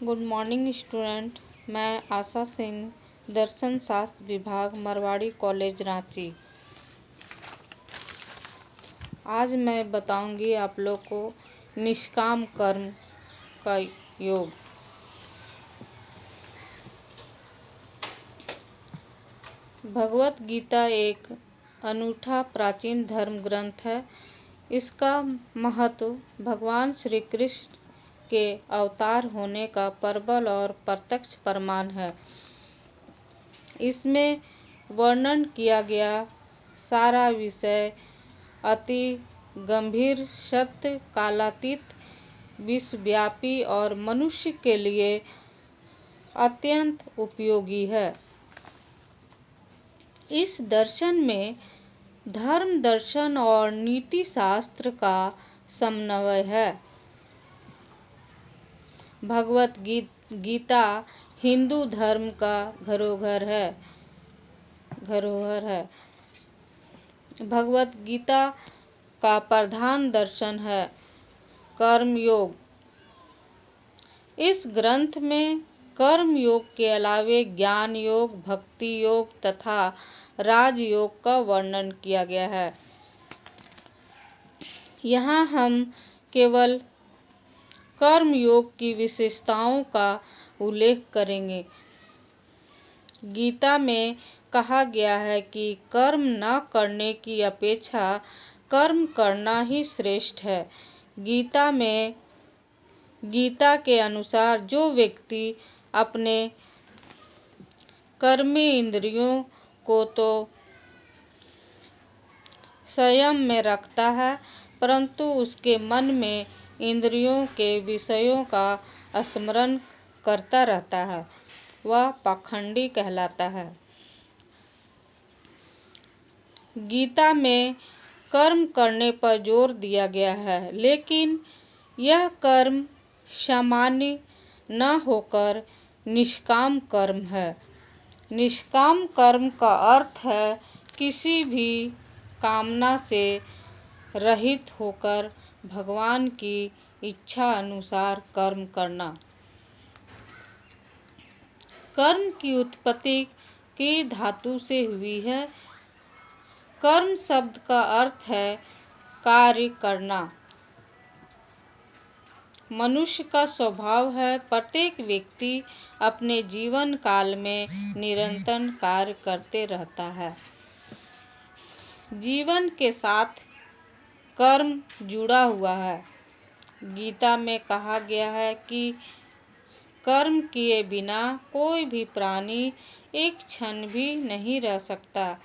Good morning student. मैं आशा सिंह, दर्शन शास्त्र विभाग, मरवाड़ी कॉलेज, रांची। आज मैं बताऊंगी आप लोग को निष्काम कर्म का योग। भगवत गीता एक अनूठा प्राचीन धर्म ग्रंथ है। इसका महत्व भगवान श्री कृष्ण के अवतार होने का प्रबल और प्रत्यक्ष प्रमाण है। इसमें वर्णन किया गया सारा विषय अति गंभीर, सत्य, कालातीत, विश्वव्यापी और मनुष्य के लिए अत्यंत उपयोगी है। इस दर्शन में धर्म दर्शन और नीति शास्त्र का समन्वय है। भगवत गीता हिंदू धर्म का धरोहर है। भगवत गीता का प्रधान दर्शन है कर्म योग। इस ग्रंथ में कर्म योग के अलावे ज्ञान योग, भक्ति योग तथा राजयोग का वर्णन किया गया है। यहाँ हम केवल कर्म योग की विशेषताओं का उल्लेख करेंगे। गीता में कहा गया है कि कर्म न करने की अपेक्षा कर्म करना ही श्रेष्ठ है। गीता के अनुसार जो व्यक्ति अपने कर्मी इंद्रियों को तो संयम में रखता है, परंतु उसके मन में इंद्रियों के विषयों का स्मरण करता रहता है, वह पाखंडी कहलाता है। गीता में कर्म करने पर जोर दिया गया है, लेकिन यह कर्म सामान्य न होकर निष्काम कर्म है। निष्काम कर्म का अर्थ है किसी भी कामना से रहित होकर भगवान की इच्छा अनुसार कर्म करना। कर्म की उत्पत्ति की धातु से हुई है। कर्म शब्द का अर्थ है कार्य करना। मनुष्य का स्वभाव है प्रत्येक व्यक्ति अपने जीवन काल में निरंतर कार्य करते रहता है। जीवन के साथ कर्म जुड़ा हुआ है। गीता में कहा गया है कि कर्म किए बिना कोई भी प्राणी एक क्षण भी नहीं रह सकता।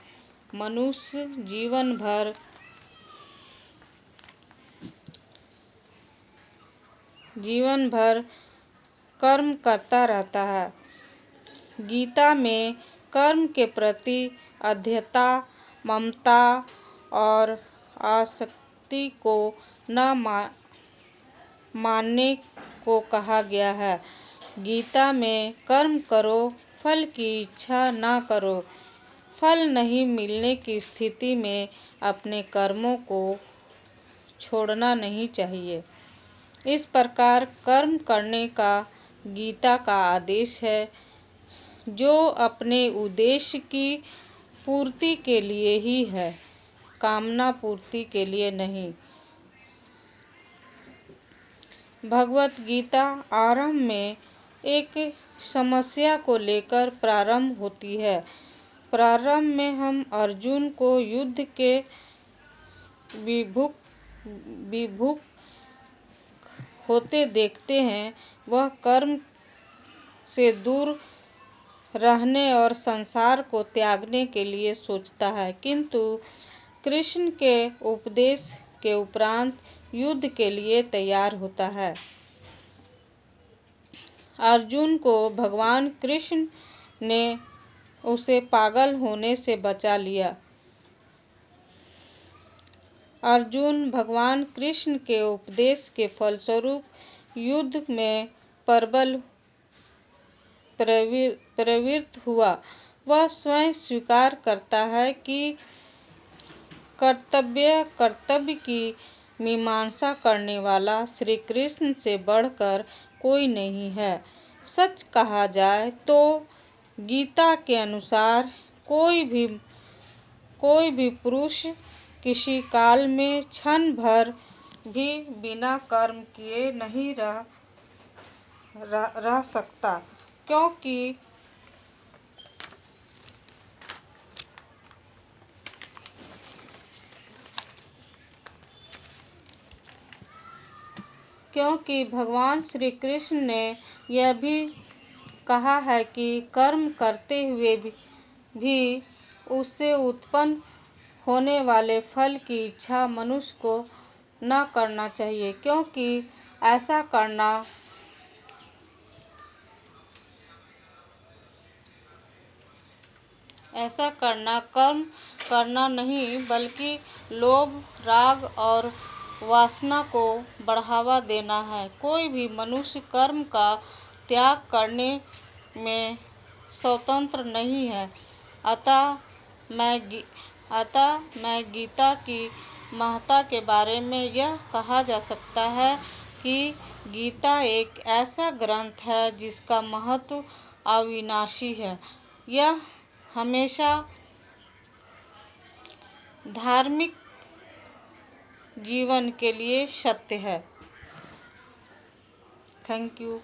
मनुष्य जीवन भर कर्म करता रहता है। गीता में कर्म के प्रति अध्यता, ममता और आसक्ति को न मानने को कहा गया है। गीता में कर्म करो, फल की इच्छा न करो। फल नहीं मिलने की स्थिति में अपने कर्मों को छोड़ना नहीं चाहिए। इस प्रकार कर्म करने का गीता का आदेश है, जो अपने उद्देश्य की पूर्ति के लिए ही है, कामना पूर्ति के लिए नहीं। भगवत गीता आरंभ में एक समस्या को लेकर प्रारंभ होती है। प्रारंभ में हम अर्जुन को युद्ध के विमुख होते देखते हैं। वह कर्म से दूर रहने और संसार को त्यागने के लिए सोचता है, किंतु कृष्ण के उपदेश के उपरांत युद्ध के लिए तैयार होता है। अर्जुन को भगवान कृष्ण ने उसे पागल होने से बचा लिया। अर्जुन भगवान कृष्ण के उपदेश के फलस्वरूप युद्ध में प्रबल प्रवृत्त हुआ। वह स्वयं स्वीकार करता है कि कर्तव्य की मीमांसा करने वाला श्री कृष्ण से बढ़कर कोई नहीं है। सच कहा जाए तो गीता के अनुसार कोई भी पुरुष किसी काल में क्षण भर भी बिना कर्म किए नहीं रह सकता, क्योंकि भगवान श्री कृष्ण ने यह भी कहा है कि कर्म करते हुए भी उससे उत्पन्न होने वाले फल की इच्छा मनुष्य को न करना चाहिए, क्योंकि ऐसा करना कर्म करना नहीं बल्कि लोभ, राग और वासना को बढ़ावा देना है। कोई भी मनुष्य कर्म का त्याग करने में स्वतंत्र नहीं है। अतः मैं गीता की महत्ता के बारे में यह कहा जा सकता है कि गीता एक ऐसा ग्रंथ है जिसका महत्व अविनाशी है। यह हमेशा धार्मिक जीवन के लिए सत्य है। Thank you.